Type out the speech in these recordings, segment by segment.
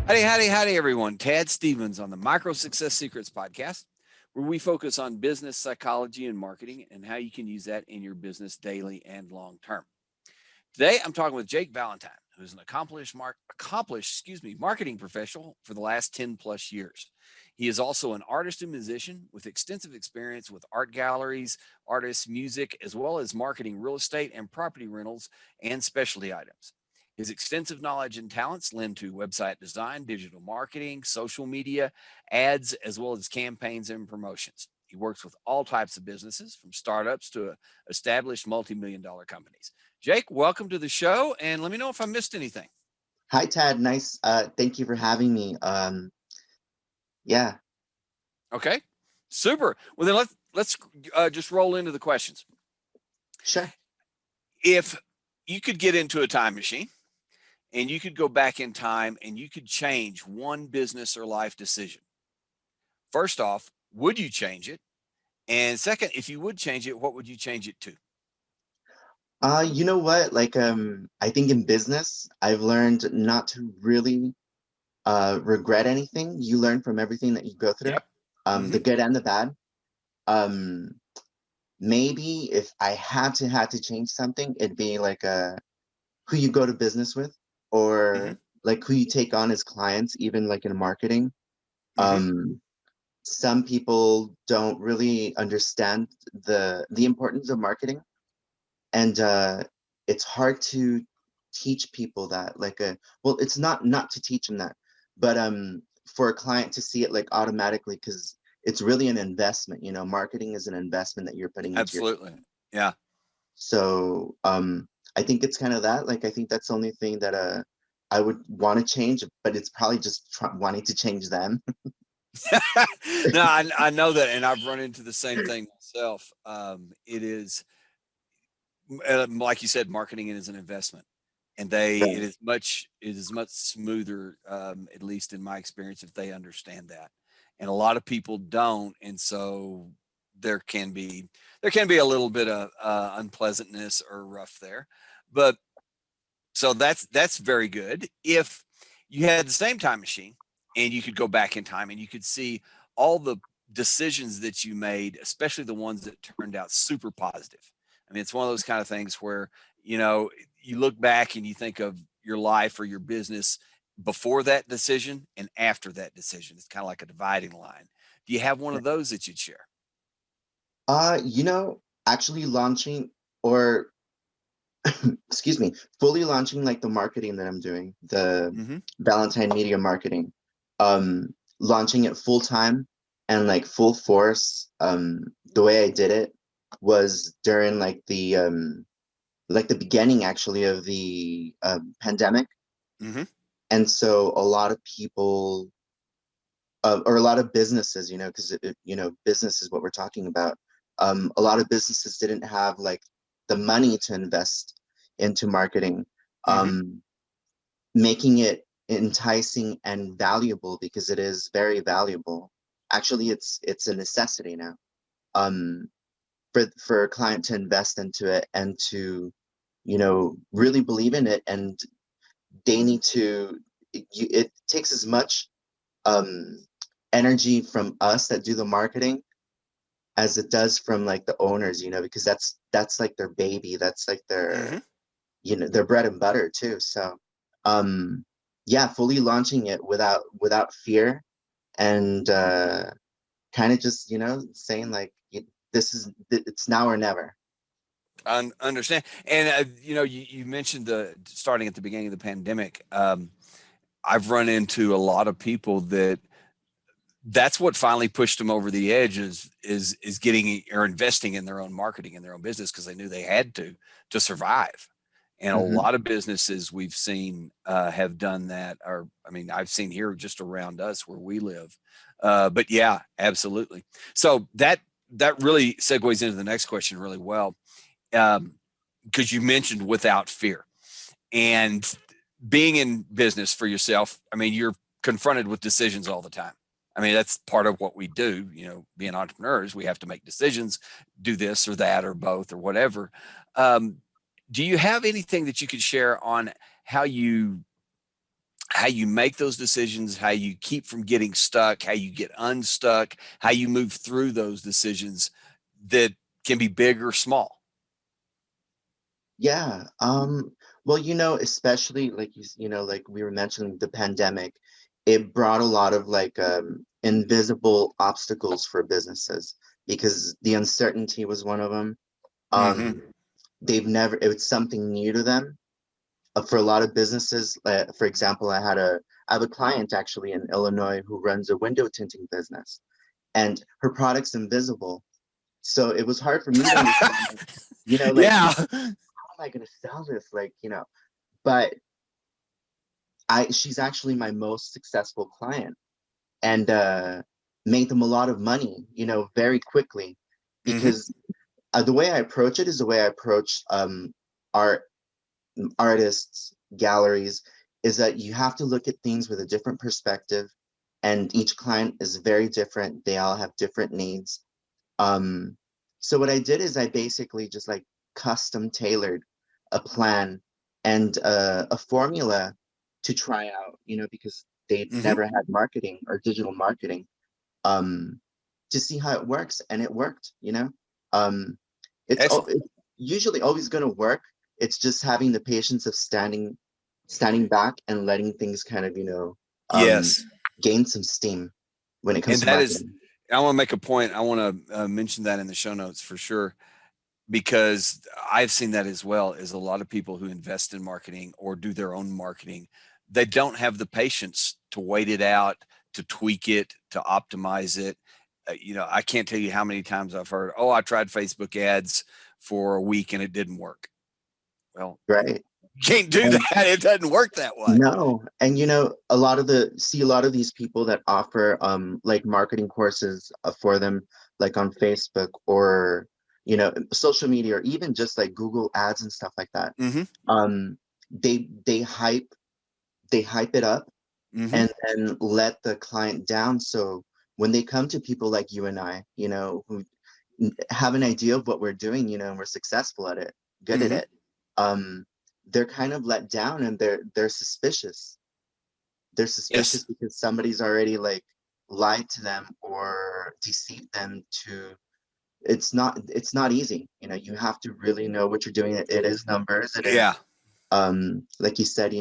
Howdy, everyone. Tad Stevens on the Micro Success Secrets podcast, where we focus on business psychology and marketing and how you can use that in your business daily and long term. Today, I'm talking with Jake Valentine, who's an accomplished marketing professional for the last 10 plus years. He is also an artist and musician with extensive experience with art galleries, artists, music, as well as marketing real estate and property rentals and specialty items. His extensive knowledge and talents lend to website design, digital marketing, social media, ads, as well as campaigns and promotions. He works with all types of businesses, from startups to established multi-million dollar companies. Jake, welcome to the show, and let me know if I missed anything. Hi, Tad. Nice. Thank you for having me. Yeah, Okay, super. Well, then let's just roll into the questions. sure. If you could get into a time machine and you could go back in time and you could change one business or life decision, first off, would you change it? And second, if you would change it, what would you change it to? You know what? I think in business, I've learned not to really regret anything. You learn from everything that you go through, Yep. the Mm-hmm. good and the bad. Um, Maybe if I had to change something, it'd be who you go to business with, Mm-hmm. or like who you take on as clients, even like in marketing. Mm-hmm. Um, some people don't really understand the importance of marketing, and it's hard to teach people that. Well, it's not to teach them that, but for a client to see it like automatically, because it's really an investment. Marketing is an investment that you're putting into your. Absolutely. Yeah. So I think it's kind of that. Like, I think that's the only thing that I would want to change, but it's probably just wanting to change them. No, I know that, and I've run into the same thing myself. It is, like you said, marketing is an investment, and Right. it is much smoother, at least in my experience, if they understand that. And a lot of people don't, and so there can be there can be a little bit of unpleasantness or rough there, but so that's very good. If you had the same time machine and you could go back in time and you could see all the decisions that you made, especially the ones that turned out super positive. I mean, it's one of those kind of things where, you know, you look back and you think of your life or your business before that decision and after that decision. It's kind of like a dividing line. Do you have one of those that you'd share? Actually launching, or excuse me, fully launching like the marketing that I'm doing, the Mm-hmm. Valentine media marketing, launching it full time and like full force. The way I did it was during like the beginning actually of the pandemic. Mm-hmm. And so a lot of people, or a lot of businesses, because business is what we're talking about. A lot of businesses didn't have like the money to invest into marketing, Mm-hmm. um, making it enticing and valuable, because it is very valuable. Actually, it's a necessity now, um, for a client to invest into it and to really believe in it, and they need to. It takes as much um energy from us that do the marketing as it does from like the owners, because that's like their baby, that's like Mm-hmm. their bread and butter too. So um yeah, fully launching it without fear, and kind of just saying like, it's now or never. Understand. And you mentioned the starting at the beginning of the pandemic. I've run into a lot of people that's what finally pushed them over the edge is getting or investing in their own marketing in their own business because they knew they had to survive. And a Hmm. lot of businesses we've seen have done that. Or I mean, I've seen here just around us where we live. But yeah, absolutely. So that really segues into the next question really well, because you mentioned without fear and being in business for yourself. I mean, you're confronted with decisions all the time. I mean, that's part of what we do, being entrepreneurs, we have to make decisions, do this or that or both or whatever. Um, do you have anything that you could share on how you how you make those decisions, how you keep from getting stuck, how you get unstuck, how you move through those decisions that can be big or small. Yeah. Well, especially like like we were mentioning the pandemic, it brought a lot of like invisible obstacles for businesses because the uncertainty was one of them. Mm-hmm. Um, it was something new to them. For a lot of businesses, for example, I have a client actually in Illinois who runs a window tinting business, and her product's invisible. So it was hard for me to understand, like, Yeah. how am I going to sell this? Like, but she's actually my most successful client, and made them a lot of money, very quickly, Mm-hmm. because the way I approach it is the way I approach art, artists, galleries, is that you have to look at things with a different perspective, and each client is very different. They all have different needs. Um, so what I did is I basically just like custom tailored a plan and a formula to try out, because they'd Mm-hmm. never had marketing or digital marketing, um, to see how it works, and it worked. Um, Excellent. it's usually always going to work. It's just having the patience of standing back and letting things kind of, Yes. gain some steam when it comes And to that is, marketing. I want to make a point. I want to mention that in the show notes for sure, because I've seen that as well. Is a lot of people who invest in marketing or do their own marketing, they don't have the patience to wait it out, to tweak it, to optimize it. I can't tell you how many times I've heard, "Oh, I tried Facebook ads for a week and it didn't work." Well, Right. you can't do And that. It doesn't work that way. no, and a lot of these people that offer like marketing courses for them, like on Facebook or social media, or even just like Google ads and stuff like that. Mm-hmm. Um, they hype it up Mm-hmm. and then let the client down. So when they come to people like you and I, who have an idea of what we're doing, and we're successful at it, good at Mm-hmm. it, um, they're kind of let down, and they're suspicious. They're Yes. suspicious because somebody's already like lied to them or deceived them to. It's not easy. You have to really know what you're doing. It is numbers. It Yeah. is like you said,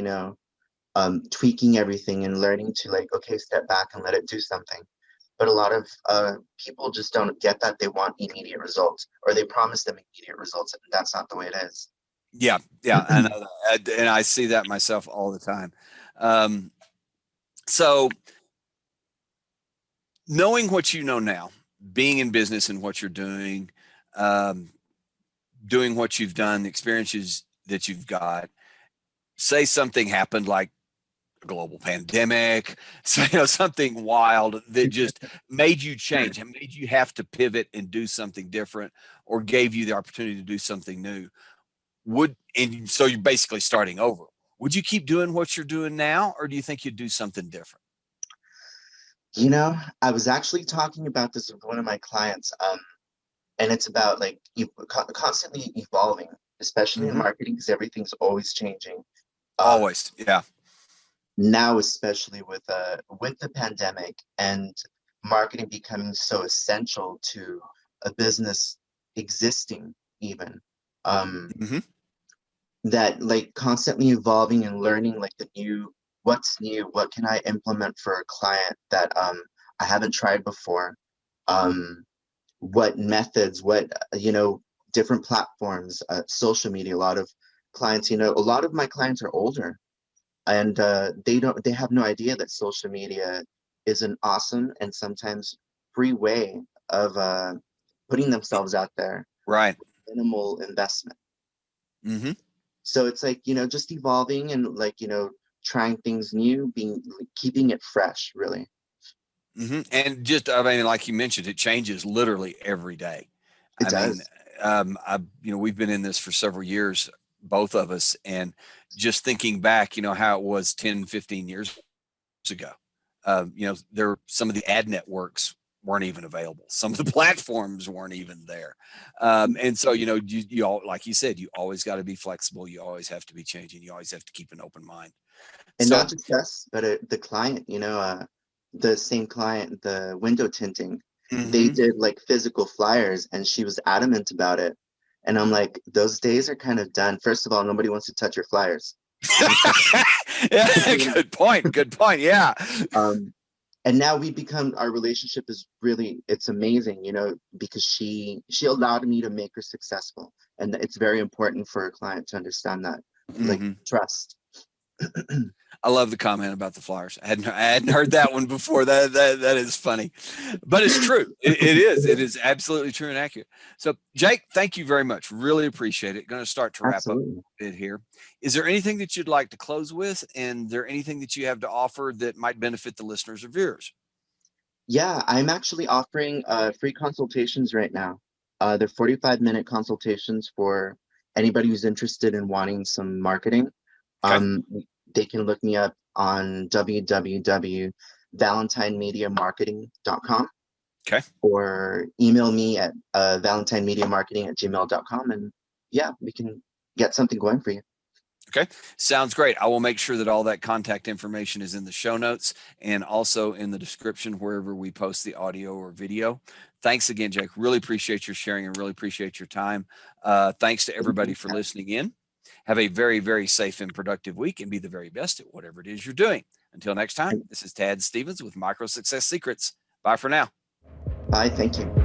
tweaking everything and learning to like, okay, step back and let it do something. But a lot of people just don't get that. They want immediate results, or they promise them immediate results, and that's not the way it is. Yeah. Yeah. I know that. And I see that myself all the time. Um, so knowing what you know now, being in business and what you're doing, um, doing what you've done, the experiences that you've got, say something happened like a global pandemic, so, something wild that just made you change and made you have to pivot and do something different, or gave you the opportunity to do something new. And so you're basically starting over. Would you keep doing what you're doing now, or do you think you'd do something different? I was actually talking about this with one of my clients, and it's about like constantly evolving, especially in Mm-hmm. marketing, because everything's always changing. Um, Always. Yeah. Now, especially with the pandemic and marketing becoming so essential to a business existing, even, um, Mm-hmm. that like constantly evolving and learning like what's new, what can I implement for a client that I haven't tried before, um, what methods, what different platforms, social media. A lot of my clients are older, and they have no idea that social media is an awesome and sometimes free way of putting themselves out there, Right. minimal investment. Mm-hmm. So it's like, just evolving and like, trying things new, keeping it fresh, really. Mm-hmm. And just, I mean, like you mentioned, it changes literally every day. It I mean, does. we've been in this for several years, both of us, and just thinking back, how it was 10, 15 years ago. There were some of the ad networks. weren't even available. Some of the platforms weren't even there. And so, you all, like you said, you always got to be flexible. You always have to be changing. You always have to keep an open mind. And So, not just us, but the client, the same client, the window tinting, they mhm. did like physical flyers and she was adamant about it. And I'm like, those days are kind of done. First of all, nobody wants to touch your flyers. Yeah, good point. Good point. Yeah. Um, and now we become, our relationship is really, it's amazing, because she allowed me to make her successful. And it's very important for a client to understand that, like, Hmm. trust. I love the comment about the Flyers. I hadn't heard that one before. That is funny, but it's true. It is. It is absolutely true and accurate. So, Jake, thank you very much. Really appreciate it. Going to start to wrap up Absolutely. a bit here. Is there anything that you'd like to close with, and is there anything that you have to offer that might benefit the listeners or viewers? Yeah, I'm actually offering free consultations right now. They're 45-minute consultations for anybody who's interested in wanting some marketing. Okay. Um, they can look me up on www.valentinemediamarketing.com Okay. or email me at valentinemediamarketing@gmail.com, and yeah, we can get something going for you. Okay. Sounds great. I will make sure that all that contact information is in the show notes and also in the description wherever we post the audio or video. Thanks again, Jake. Really appreciate your sharing and really appreciate your time. Thanks to Thank everybody you. for listening in. Have a very, very safe and productive week and be the very best at whatever it is you're doing. Until next time, this is Tad Stevens with Micro Success Secrets. Bye for now. Bye. Thank you.